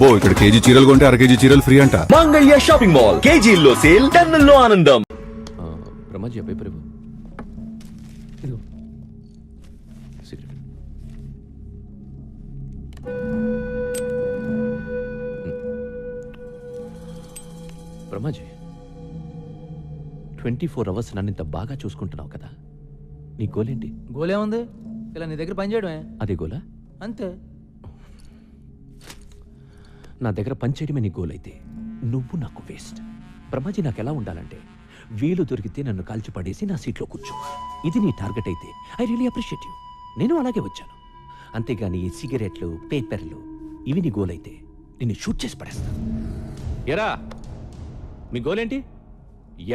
అబ్బో ఇక్కడ కేజీ చీరలు కొంటే అర కేజీ చీరలు ఫ్రీ అంట. మంగళ్య షాపింగ్ మాల్, కేజీల్లో సేల్, టన్నుల్లో ఆనందం. బ్రహ్మాజీ పేపర్ ఇవ్వు. సిగరెట్. బ్రహ్మాజీ 24 hours నన్ను ఇంత బాగా చూసుకుంటున్నావు కదా, నీ గోలేంటి? గోలే ఉంది, ఇలా నీ దగ్గర పని చేయడమే. అదే గోలా? అంతే. నా దగ్గర పనిచేయడమే నీ గోల్ అయితే నువ్వు నాకు వేస్ట్. బ్రహ్మాజీ నాకు ఎలా ఉండాలంటే వీలు దొరికితే నన్ను కాల్చి పడేసి నా సీట్లో కూర్చో. ఇది నీ టార్గెట్ అయితే ఐ రియలీ అప్రిషియేట్ యూ. నేను అలాగే వచ్చాను. అంతేగాని ఈ సిగరెట్లు, పేపర్లు ఇవి నీ గోల్ అయితే నిన్ను షూట్ చేసి పడేస్తాను. ఎరా మీ గోలేంటి?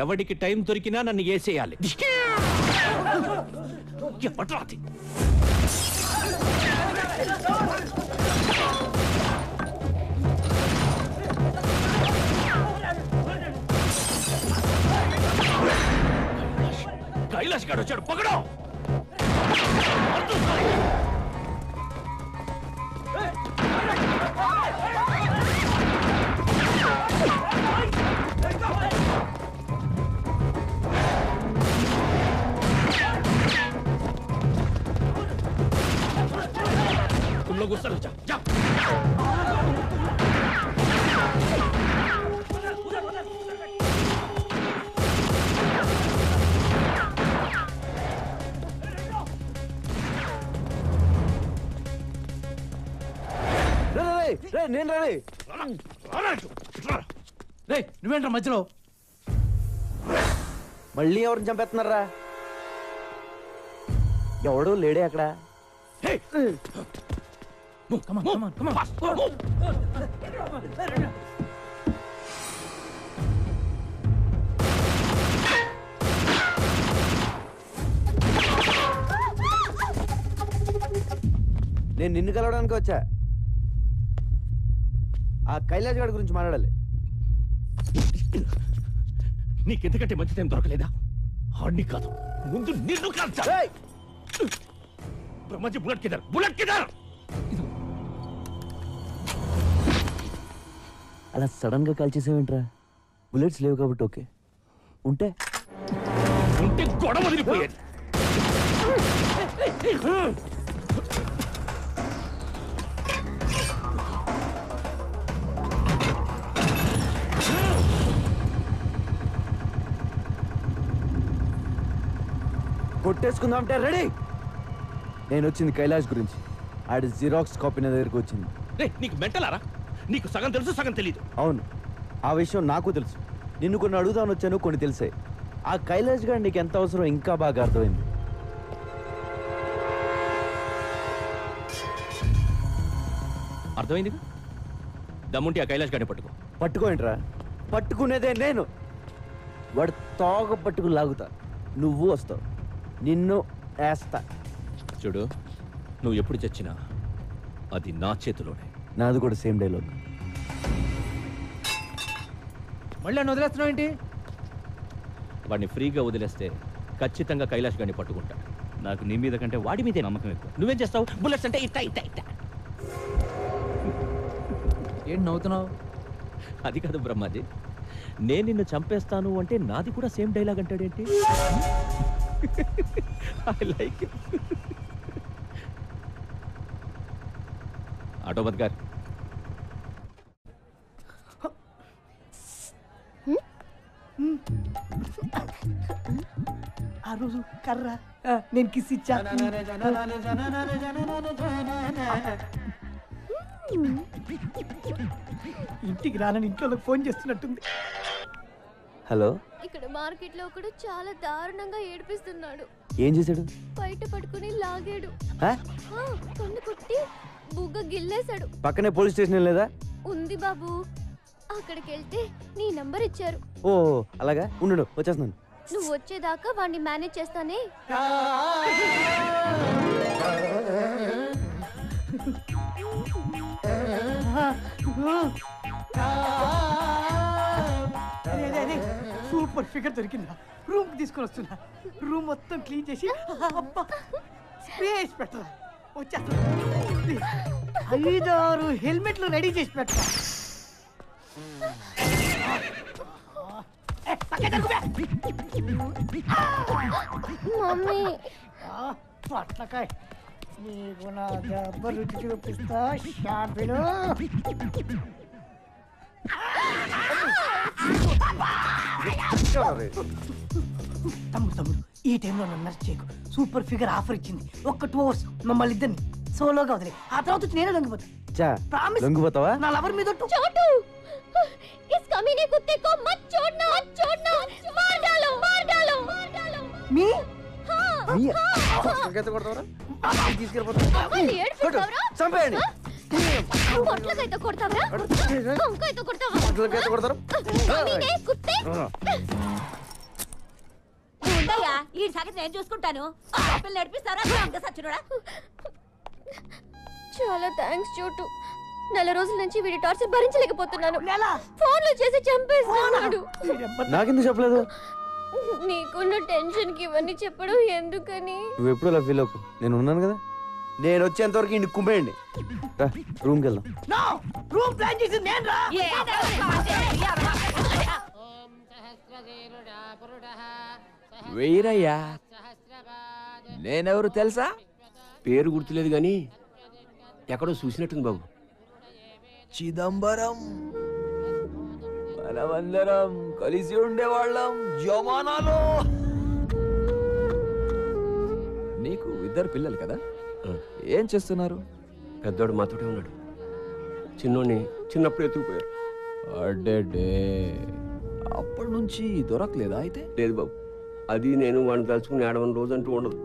ఎవడికి టైం దొరికినా నన్ను ఏసేయాలి. ఎవడ్రాది? కైలాష్ గారు వచ్చాడు, పకడో. तुम लोग उस तरफ जाओ. నేను రాలే. నువ్వేంట్రా మధ్యలో? మళ్ళీ ఎవరిని చంపేస్తున్నారా? ఎవడు లేడే అక్కడ? నేను నిన్ను కలవడానికి వచ్చా. ఆ కైలాష్ గారి గురించి మాట్లాడాలి. నీకెందుకంటే మంచి టైం దొరకలేదా? హార్డ్ని కాదు, ముందు నిన్ను కాల్చా. బ్రహ్మాజీ బుల్లెట్ కిదర్, బుల్లెట్ కిదర్. అలా సడన్ గా కాల్ చేసేవేంట్రా? బుల్లెట్స్ లేవు కాబట్టి ఓకే, ఉంటే గొడవ వదిలిపోయేది. కొట్టేసుకుందాం అంటే రెడీ. నేను వచ్చింది కైలాష్ గురించి. ఆడి జిరాక్స్ కాపీ నా దగ్గరకు వచ్చింది. నీకు మెంటలారా? నీకు సగం తెలుసు, సగం తెలీదు. అవును, ఆ విషయం నాకు తెలుసు. నిన్ను కొన్ని అడుగుదాని వచ్చాను, కొన్ని తెలిసాయి. ఆ కైలాష్ గారు నీకు ఎంత అవసరం ఇంకా బాగా అర్థమైంది. అర్థమైంది. దమ్ముంటే ఆ కైలాష్ గారిని పట్టుకో. పట్టుకోండిరా, పట్టుకునేదే నేను. వాడు తోక పట్టుకు లాగుతా, నువ్వు వస్తావు, నిన్ను వేస్తా. చూడు, నువ్వు ఎప్పుడు చచ్చినా అది నా చేతిలోనే. నాది కూడా సేమ్ డైలాగ్. మళ్ళీ నన్ను వదిలేస్తున్నావు ఏంటి? వాడిని ఫ్రీగా వదిలేస్తే ఖచ్చితంగా కైలాష్ గారిని పట్టుకుంటా. నాకు నీ మీద కంటే వాడి మీదే నమ్మకం ఎక్కువ. నువ్వేం చేస్తావు? బుల్లెట్స్ అంటే ఇట్టా ఇట్టా ఇట్టా. ఏంటి నవ్వుతున్నావు? అది కాదు బ్రహ్మాజీ, నేను నిన్ను చంపేస్తాను అంటే నాది కూడా సేమ్ డైలాగ్ అంటాడేంటి? I like it. ఆటోబద్ గారు, ఆ రోజు కర్ర నేను కిస్ ఇచ్చా. ఇంటికి రానని ఇంట్లో ఫోన్ చేస్తున్నట్టుంది. హలో, ఇక్కడ మార్కెట్ లో ఒకడు చాలా దారుణంగా ఏడిపిస్తున్నాడు. ఏం చేశాడు? బయట పట్టుకుని లాగాడు, ఆ? కన్ను కొట్టి బుగ్గ గిల్లేశాడు. పక్కనే పోలీస్ స్టేషన్ లేదా? ఉంది బాబు, అక్కడికి వెళ్తే నీ నంబర్ ఇచ్చారు. ఓ అలాగా, ఉండు వచ్చేస్తున్నాను. నువ్వు వచ్చేదాకా వాడిని మేనేజ్ చేస్తానే. సూపర్ ఫిగర్ దొరికిందా? రూమ్ తీసుకొని వస్తున్నా. రూమ్ మొత్తం క్లీన్ చేసి స్పేస్ పెట్టరా. వచ్చేస్తా. 5-6 హెల్మెట్లు రెడీ చేసి పెట్టా. మమ్మీ పట్లకాయ నీకు నా దెబ్బ రుచి చూపిస్తా షాపిలో. తమ్ముడు ఈ టైంలో నన్ను నర్స్ చేయకు. సూపర్ ఫిగర్ ఆఫర్ ఇచ్చింది. ఒక్క 2 hours మమ్మల్ని ఇద్దరిని సోలోగా వదిలే. ఆ తర్వాత వచ్చి నేనే లొంగిపోతా. చా Promise. లొంగిపోతావా? నా లవర్ మీద ఒట్టు. छोटू इस कमीने कुत्ते को मत छोड़ना मार डालो मार डालो మీ हाँ మళ్ళీ ఏడ్పిస్తావరా? చంపేయండి. పొట్లకైతే కొడతావరా? కొంకైతే కొడతావా? కమీనే కుత్తే ఉండయ్యా ఈ సంగతి నేను చూసుకుంటాను. పిల్లలు నడిపిస్తారా సచ్చుడా? చాలా థ్యాంక్స్ చోటు. 4 రోజుల నుంచి వీడి టార్చర్ భరించలేకపోతున్నాను. నెల ఫోన్లు చేసి చంపేస్తున్నాడు. నాకెందుకు చెప్పలేదు? నీకున్న టెన్షన్ కి ఇవన్నీ చెప్పడం ఎందుకని? నువ్వు ఎప్పుడు అలా ఫీల్ అవ్వకు, నేను ఉన్నాను కదా. నేను వచ్చేంత వరకు ఇంటికి కుమ్మేయండి. రా రూమ్కి వెళ్దాం. నో రూమ్ ప్లాన్ చేసి నేను రా. వెయ్యరయ్యా. నేనెవరు తెలుసా? పేరు గుర్తులేదు కానీ ఎక్కడో చూసినట్టుంది బాబు. చిదంబరం. మనమందరం కలిసి ఉండేవాళ్ళం జమానాలో. నీకు 2 పిల్లలు కదా? ఏం చేస్తున్నారు? పెద్దోడు మాతోటే ఉన్నాడు. చిన్నోడిని చిన్నప్పుడు ఎత్తుకుపోయారు. అడ్డే అప్పటి నుంచి దొరకలేదా అయితే? లేదు బాబు, అది నేను వాడిని తలుచుకుని ఏడవని రోజు అంటూ ఉండదు.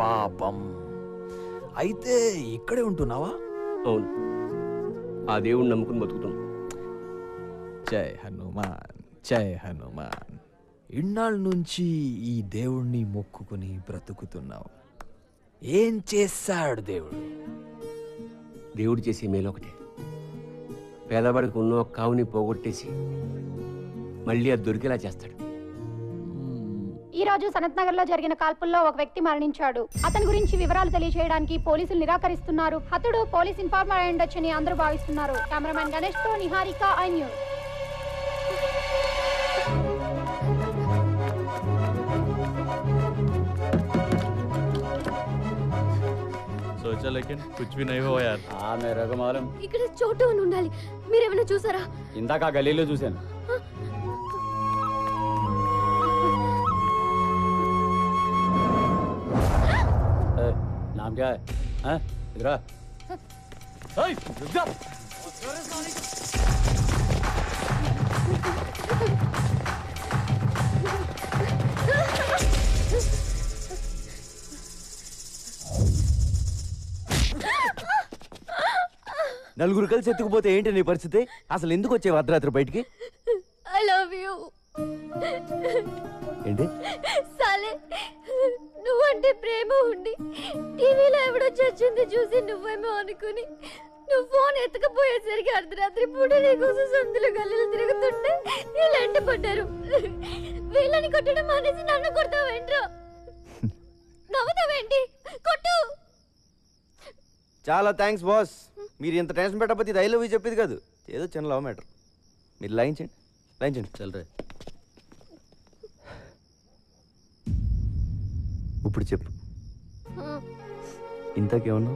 పాపం. అయితే ఇక్కడే ఉంటున్నావా? అవును, ఆ దేవుడిని నమ్ముకుని బతుకుతున్నాం. జై హనుమాన్, జై హనుమాన్. ఇన్నాళ్ళ నుంచి ఈ దేవుణ్ణి మొక్కుకుని బ్రతుకుతున్నావు. ఏం చేశాడు దేవుడు? దేవుడు చేసే మేలు ఒకటే, పేదవాడికి ఉన్న ఒక కావుని పోగొట్టేసి మళ్ళీ అది దొరికేలా చేస్తాడు. ఈ రోజు సనత్ నగర్ లో జరిగిన కాల్పుల్లో ఒక వ్యక్తి మరణించాడు. అతని గురించి వివరాలు తెలియజేయడానికి పోలీసులు నిరాకరిస్తున్నారు. అతడు పోలీస్ ఇన్ఫార్మర్ అయి ఉండొచ్చని అందరూ భావిస్తున్నారు. కెమెరామెన్ గణేష్ తో నిహారిక, ఐ న్యూస్. सोचा लेकिन कुछ भी नहीं हुआ यार. मेरे को मालूम. ఇక్కడ చోటు అని ఉండాలి. మీరేమైనా చూసారా? ఇందాక ఆ గలీలో చూశాను. नाम क्या है? इधर आ. रुक जा. నలుగురు కలిసి ఎత్తుకుపోతే ఏంటి నీ పరిస్థితి? అసలు ఎందుకు వచ్చే అర్ధరాత్రి బయటికి? I love you. ఏంటి? సాలే, నువ్వంటే ప్రేమ ఉండి టీవీలో ఎవడో చచ్చింది చూసి నువ్వేమో అనుకుని నువ్వు ఫోన్ ఎత్తుకపోయేసరికి అర్ధరాత్రి పూట నీకోసం సందులు గల్లీలు తిరుగుతుంటే వీళ్ళంట పడ్డారు. వీళ్ళని కొట్టడం మానేసి నన్ను కొడతావేంట్రా? నవ్వుతావేంటి? కొట్టు. చాలా థ్యాంక్స్ బాస్. మీరు ఇంత టెన్షన్ పెట్టకపోతే ఇది ఐ లవ్ యూ చెప్పేది కాదు. ఏదో చిన్న లవ్ మ్యాటర్. మీరు లైన్ చేయండి చల్లరే. ఇప్పుడు చెప్పు, ఇంతకేమన్నా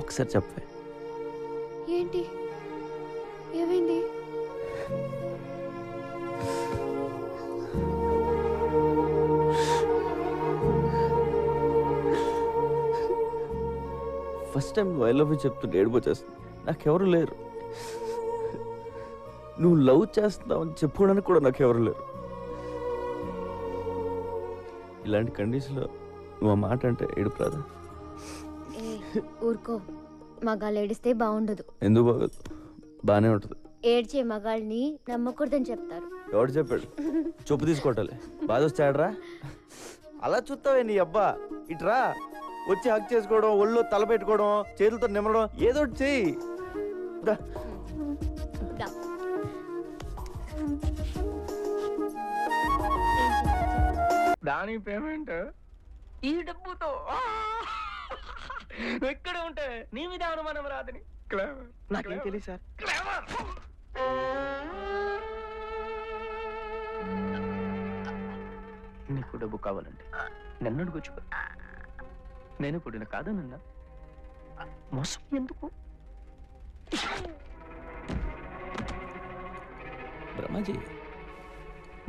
ఒకసారి చెప్పే. ఏంటి ఏమైంది? ఫస్ట్ టైం నువ్వు ఐ లవ్ యూ చెప్తుంటే ఏడిపోచేస్తుంది. నాకెవరు లేరు. నువ్వు లవ్ చేస్తున్నావని చెప్పుకోవడానికి కూడా నాకెవరు లేరు. ఇలాంటి కండిషన్లో నువ్వు ఆ మాట అంటే ఏడుపు రాదా? ఊరుకో, మగాళ్ళు ఏడిస్తే బాగుండదు. ఎందుకు బాగోదు? బాగానే ఉంటుంది. ఏడ్చే మగాళ్ళని నమ్మకూడదని చెప్తారు. ఎవడు చెప్పాడు? చెప్పు తీసుకోవటాలి. బాధ వచ్చాడరా? అలా చూస్తావే నీ అబ్బా. ఇట్రా వచ్చి హక్ చేసుకోవడం, ఒళ్ళో తల పెట్టుకోవడం, చేతులతో నిమ్మడం, ఏదో ఒకటి చెయ్యి. దా. దాని పేమెంట్ ఈ డబ్బుతో నువ్వు ఇక్కడే ఉంటే నీ మీద అనుమానం రాదని. నాకేం తెలియదు సార్. నీకు డబ్బు కావాలంటే నన్ను అడుగుచ్చు. నేను ఇప్పుడు నేను కాదనన్నా. మోసం ఎందుకు? బ్రహ్మాజీ,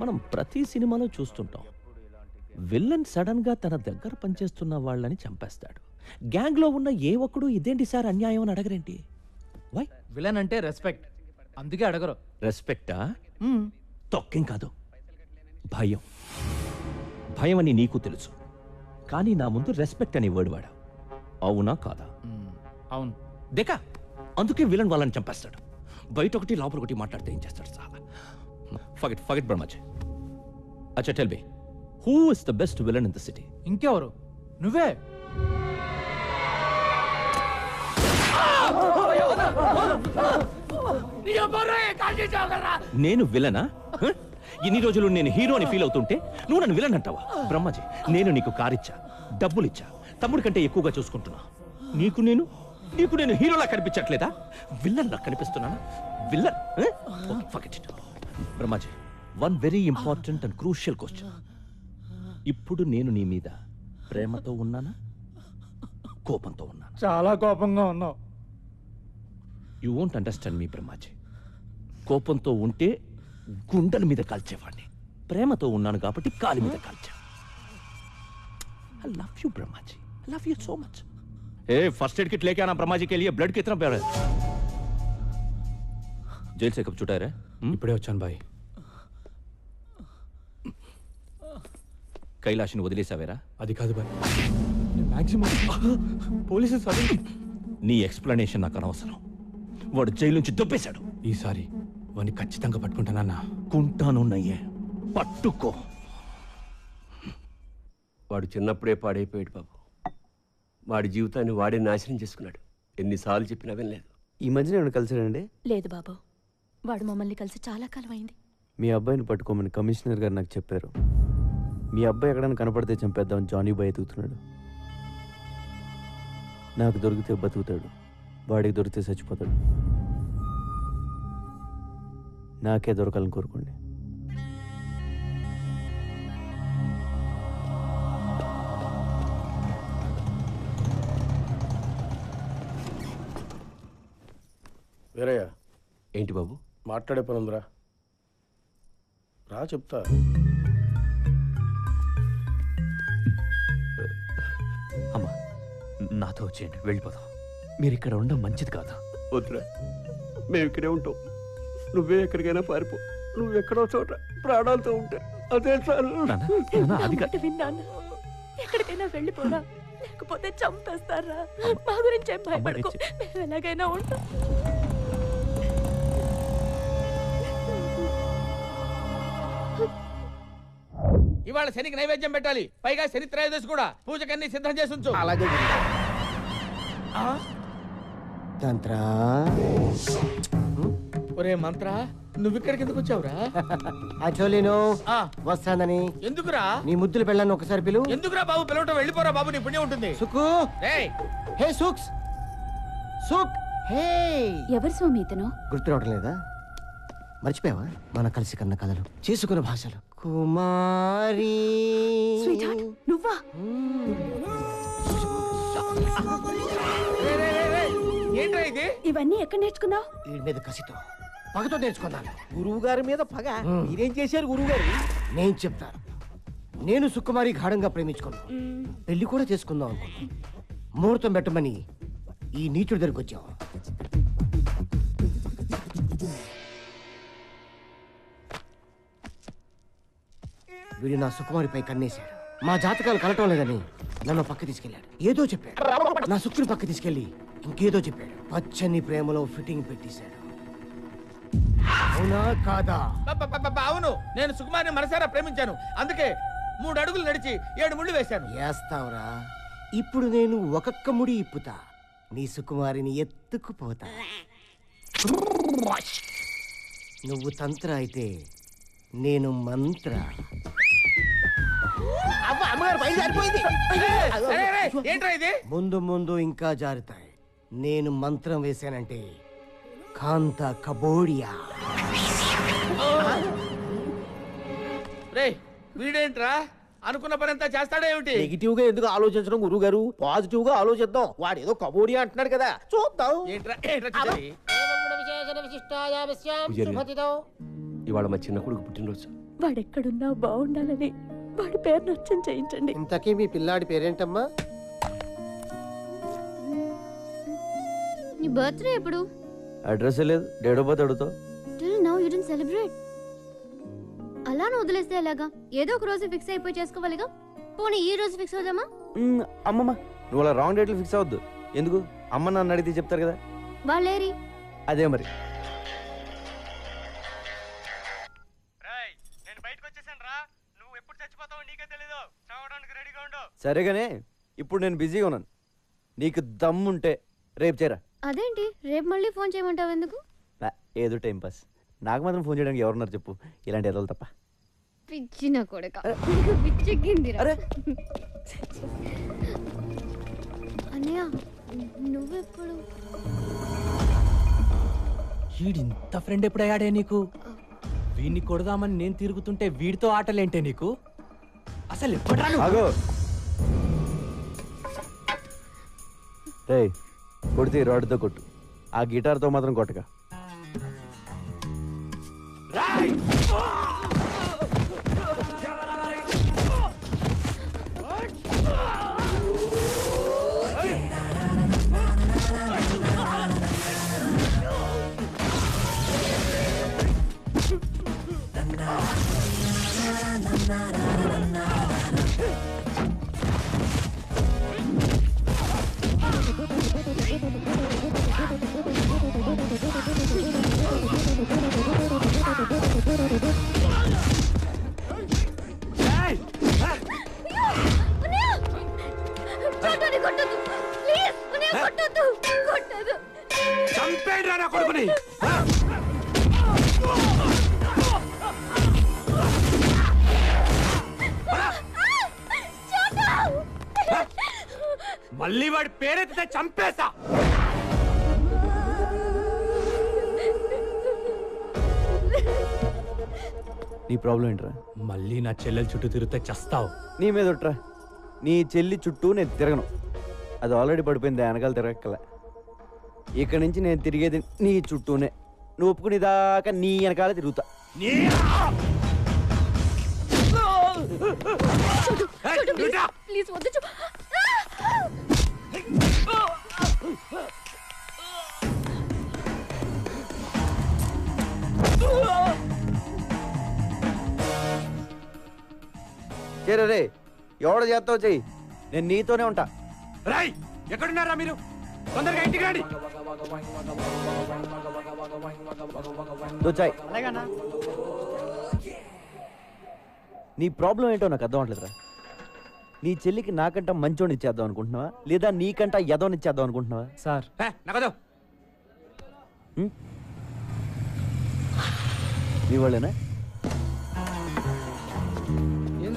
మనం ప్రతి సినిమాలో చూస్తుంటాం, విల్లన్ సడన్ గా తన దగ్గర పనిచేస్తున్న వాళ్ళని చంపేస్తాడు. గ్యాంగ్ లో ఉన్న ఏ ఒక్కడు ఇదేంటి సార్ అన్యాయం అని అడగరేంటి? వై? విలన్ అంటే రెస్పెక్ట్, అందుకే అడగరు. రెస్పెక్టా? తొక్కేం కాదు, భయం. భయం అని నీకు తెలుసు, కానీ నా ముందు రెస్పెక్ట్ అని వర్డ్ వాడా. అవునా కాదా? అవును. దేకా, అందుకే విలన్ వాళ్ళని చంపేస్తాడు. బయట ఒకటి లోపల ఒకటి మాట్లాడితే ఏం చేస్తాడు సార్? ఫగెట్ బ్రహ్మాజీ. అచ్చా tell me, who is the best villain in the city? ఇంకెవరు? నువ్వే. నేను విలనా? ఇన్ని రోజులు నేను హీరో అని ఫీల్ అవుతుంటే నువ్వు నన్ను విలన్ అంటావా? బ్రహ్మాజీ, నేను నీకు కారిచ్చా, డబ్బులిచ్చా, తమ్ముడి కంటే ఎక్కువగా చూసుకుంటున్నా. నీకు నేను హీరోలా కనిపించట్లేదా? విల్లన్ లా కనిపిస్తున్నానా? Villain? Forget it. Brahmaji, one very important and crucial question. ఇప్పుడు నేను నీ మీద ప్రేమతో ఉన్నానా, కోపంతో ఉన్నానా? చాలా కోపంగా ఉన్నావు. యూ వోంట్ అండర్స్టాండ్ మీ బ్రహ్మాజీ. కోపంతో ఉంటే గుండెల మీద కాల్చేవాడిని, ప్రేమతో ఉన్నాను కాబట్టి కాలి మీద కాల్చా. I love you Brahmaji, I love you so much. ఏ फर्स्ट एड किट लेके आना ब्रह्माजी के लिए. ब्लड कितना प्यारा है. जेल से कब छुटा है? ఇప్పుడే వచ్చాను బాయ్. కైలాష్ని వదిలేసావేరా? అది కాదు బాయ్, మాక్సిమం పోలీసు నీ ఎక్స్ప్లెనేషన్ నాకు అనవసరం. వాడు జైలు నుంచి దొబ్బేశాడు. ఈసారి వాడిని ఖచ్చితంగా పట్టుకుంటానన్నా. కుంటానున్నయ్యే, పట్టుకో. వాడు చిన్నప్పుడే పాడైపోయాడు బాబు. వాడి జీవితాన్ని వాడే నాశనం చేసుకున్నాడు. ఎన్నిసార్లు చెప్పినా వినలేదు. ఈ మధ్యన ఏమైనా కలిసాడండి? లేదు బాబు, వాడు మమ్మల్ని కలిసి చాలా కాలం అయింది. మీ అబ్బాయిని పట్టుకోమని కమిషనర్ గారు నాకు చెప్పారు. మీ అబ్బాయి ఎక్కడైనా కనపడితే చంపేద్దామని జానీ బాయ్ ఎదుగుతున్నాడు. నాకు దొరికితే బతుకుతాడు, వాడికి దొరికితే చచ్చిపోతాడు. నాకే దొరకాలని కోరుకోండి. వీరయ్య, ఏంటి బాబు? మాట్లాడే పని ఉందిరా, రా చెప్తా. అమ్మా, నాతో వచ్చేయండి, వెళ్ళిపోదాం. మీరు ఇక్కడ ఉండడం మంచిది కాదు. వద్దురా, మేము ఇక్కడే ఉంటాం. నువ్వే ఎక్కడికైనా పారిపో. నువ్వు ఎక్కడో చోట ప్రాణాలతో ఉంటే అదే చాలు. విన్నాను, ఎక్కడికైనా వెళ్ళిపోరా, లేకపోతే చంపేస్తారా. మా గురించి ఏం భయపడకు, మేము ఎలాగైనా ఉంటాం. ఇవాళ శనికి నైవేద్యం పెట్టాలి, పైగా శని త్రయోదశి కూడా. పూజకన్నీ సిద్ధం చేసి ఉంచు. అలాగే తంత్రా. ఒరే మంత్ర, నువ్వు ఇక్కడికి ఎందుకు వచ్చావురా? అచోలీను వస్తానని. ఎందుకురా? నీ ముద్దులు పెళ్ళాను ఒకసారి పిలు. ఎందుకురా బాబు పిలవటం? వెళ్ళిపోరా బాబు, నీ పుణ్యం ఉంటుంది. సుకు, హే సుక్స్, సుక్, హే. ఎవరు స్వామి ఇతను? గుర్తు రావడం లేదా? మర్చిపోయావా? మన కలిసి కన్న కథలు, చేసుకున్న భాషలు. కుమారి నువ్వా? ఏంట్రా ఇది? ఇవన్నీ ఎక్కడ నేర్చుకున్నావు? వీడి మీద కసితో, పగతో నేర్చుకున్నాను. గురువు గారి మీద పగ? మీరేం చేశారు గురువు గారు? నేను చెప్తాను. నేను సుకుమారి గాఢంగా ప్రేమించుకున్నాను, పెళ్లి కూడా చేసుకుందాం అనుకున్నాను. ముహూర్తం పెట్టమని ఈ నీచుడి దగ్గరికి వచ్చాం. వీడు నా సుకుమారిపై కన్నేశాడు. మా జాతకాలు కలటం లేదని నన్ను పక్క తీసుకెళ్ళాడు. ఏదో చెప్పాడు. నా సుక్కుని పక్క తీసుకెళ్లి ఇంకేదో చెప్పాడు. పచ్చని ప్రేమలో ఫిట్టింగ్ పెట్టేశాడు. అవునా కాదా? అవును, నేను సుకుమారిని మనసారా ప్రేమించాను. అందుకే 3 అడుగులు నడిచి 7 ముళ్ళు వేశాను. వేస్తావురా? ఇప్పుడు నేను ఒక్కొక్క ముడి ఇప్పుతా, నీ సుకుమారిని ఎత్తుకుపోతా. నువ్వు తంత్ర అయితే నేను మంత్ర. అమ్మ గురుగారు పైన జారిపోయింది. ఏంట్రా ఇది? ముందు ముందు ఇంకా జారుతాయి. నేను మంత్రం వేశానంటే కాంత కబోడియా. రే వీడేంట్రా అనుకున్న పని అంతా చేస్తాడా ఏమిటి? నెగిటివ్ గా ఎందుకు ఆలోచించడం గురువు గారు, పాజిటివ్ గా ఆలోచిద్దాం. వాడు ఏదో కబోడియా అంటున్నాడు కదా, చూద్దాం. ఇవాళ మా చిన్న కొడుకు పుట్టినరోజు. వాడెక్కడున్నా బాగుండాలని వాడి పేరు నచ్చం చేయించండి. ఇంతకీ మీ పిల్లాడి పేరేంటమ్మా? నీ బర్త్డే ఎప్పుడు? అడ్రస్ లేదు, డేట్ ఆఫ్ బర్త్ అడుగుతావు. Till now you didn't celebrate. అలా వదిలేస్తే ఎలాగా? ఏదో ఒక రోజు ఫిక్స్ అయిపోయి చేసుకోవాలిగా. పోనీ ఈ రోజు ఫిక్స్ అవుదామా? అమ్మమ్మ నువ్వు అలా రాంగ్ డేట్లు ఫిక్స్ అవద్దు. ఎందుకు? అమ్మ నన్ను అడిగితే చెప్తారు కదా. వాళ్ళేరి అదే మరి. సరేగానే ఇప్పుడు నేను బిజీగా ఉన్నాను. నీకు దమ్ముంటే రేపు చేరా. అదేంటి రేపు మళ్ళీ ఫోన్ చేయమంటావు ఎందుకు? ఏదో టైం పాస్. నాకు మాత్రం ఫోన్ చేయడానికి ఎవరున్నారు చెప్పు, ఇలాంటి ఎదలు తప్ప. పిచ్చి నా కొడక, పిచ్చెక్కిందిరా. అన్నయ్య నువ్వెప్పుడు? వీడింత ఫ్రెండ్ ఎప్పుడయ్యాడే నీకు? వీడిని కొడదామని నేను తిరుగుతుంటే వీడితో ఆటలేంటే నీకు? అసలు ఎప్పుడా? రే కొడితే రాడ్తో కొట్టు, ఆ గిటార్తో మాత్రం కొట్టగా. మళ్ళీ వాడి పేరెత్తితే చంపేస్తా. నీ ప్రాబ్లం ఏంట్రా? మళ్ళీ నా చెల్లెల చుట్టూ తిరిగితే చస్తావు. నీ మీద ఒట్రా. నీ చెల్లి చుట్టూ నేను తిరగను, అది ఆల్రెడీ పడిపోయింది, వెనకాల తిరగక్కల. ఇక్కడి నుంచి నేను తిరిగేది నీ చుట్టూనే. నువ్వు ఒప్పుకునే దాకా నీ వెనకాల తిరుగుతా. ప్లీజ్ వద్దు. చేరే ఎవడ చేస్తావు చెయ్యి, నేను నీతోనే ఉంటా. రాయ్ ఎక్కడున్నారా మీరు? తొందరగా ఇంటికి రండి. దోచాయ్. నీ ప్రాబ్లం ఏంటో నాకు అర్థం అవట్లేదురా. నీ చెల్లికి నాకంట మంచోని ఇచ్చేద్దాం అనుకుంటున్నావా, లేదా నీకంట ఎదోని ఇచ్చేద్దాం అనుకుంటున్నావా? సార్ నగదు నీ వాళ్ళేనా?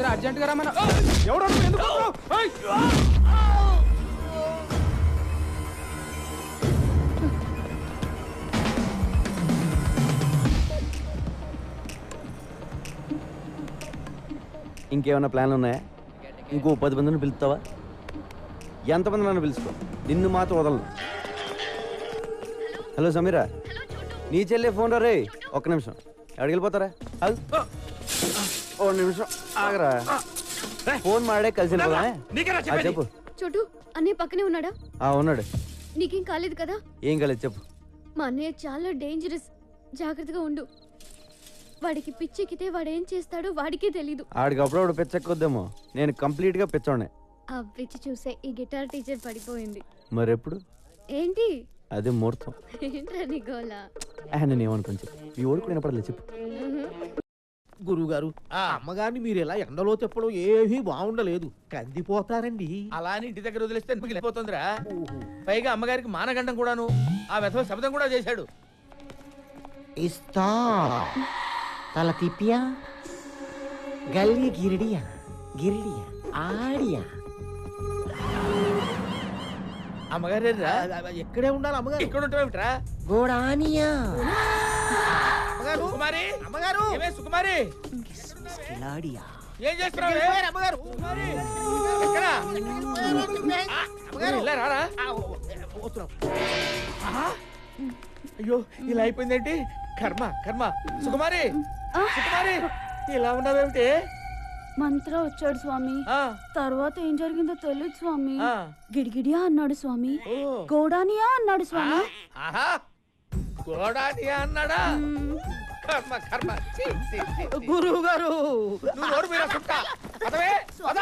అర్జెంట్ గా రమ్మన్నా. ఇంకేమైనా ప్లాన్లు ఉన్నాయా? ఇంకో 10 మందిని పిలుస్తావా? ఎంతమంది నన్ను పిలుచుకో, నిన్ను మాత్రం వదలను. హలో సమీరా, నీ చెల్లె ఫోన్ రా. రే ఒక్క నిమిషం, ఎక్కడికి వెళ్ళిపోతారా? ఓ నిమిషం ఆగరా, ఫోన్ మాడే కలిసి చెప్పు. చోటు అన్నయ్య పక్కనే ఉన్నాడా? ఉన్నాడు. నీకేం కాలేదు కదా? ఏం కాలేదు చెప్పు. మా అన్నయ్య చాలా డేంజరస్, జాగ్రత్తగా ఉండు. వాడికి పిచ్చెక్కితే వాడేం చేస్తాడో వాడికే తెలీదు. ఆడికి అప్పుడప్పుడు పిచ్చెక్కొద్దేమో, నేను కంప్లీట్ గా పిచ్చోనే. ఆ పిచ్చి చూసే ఈ గిటార్ టీచర్ పడిపోయింది. మరెప్పుడు? ఏంటి అదే ముహూర్తం. ఏంట్రా నీ గోలా? నేను ఏమనుకోని చెప్పు, ఈ ఓడి కూడా వినపడలేదు చెప్పు. గురువుగారు, అమ్మగారిని మీరు ఇలా ఎండలో చెప్పడం ఏమీ బాగుండలేదు, కందిపోతారండి. అలా అని ఇంటి దగ్గర వదిలేస్తే మిగిలిపోతుందిరా. పైగా అమ్మగారికి మానగండం కూడాను, ఆ వెధవ శబ్దం కూడా చేశాడు. ఇస్తా తల తిప్పియా గల్లీ గిరిడియా గిరిడియా ఆడియా అమ్మగారు ఎక్కడే ఉండాలి అమ్మగారు ఇక్కడ ఉంటావేమిట్రా గోడానియా అమ్మగారు సుకుమారి అమ్మగారు ఏమే సుకుమారి కిలాడియా ఏం చేస్తున్నావు అమ్మగారు సుకుమారి ఎక్కడ అమ్మగారు ఇలా రారా ఆహా! అయ్యో ఇలా అయిపోయిందేంటి కర్మ కర్మ సుకుమారి సుకుమారి ఇలా ఉన్నావేమిటి మంత్ర వచ్చాడు స్వామి ఆ, తర్వాత ఏం జరిగిందో తెలియదు స్వామి ఆ. గిడిగిడియా అన్నాడు స్వామి ఓ. గోడానియా అన్నాడు స్వామి ఆహా గోడానియా అన్నాడా కర్మ కర్మ ఛీ, ఛీ, ఛీ, ఛీ. గురువు గారు నువ్వు నోరు మీద సుట్ట పదవే పద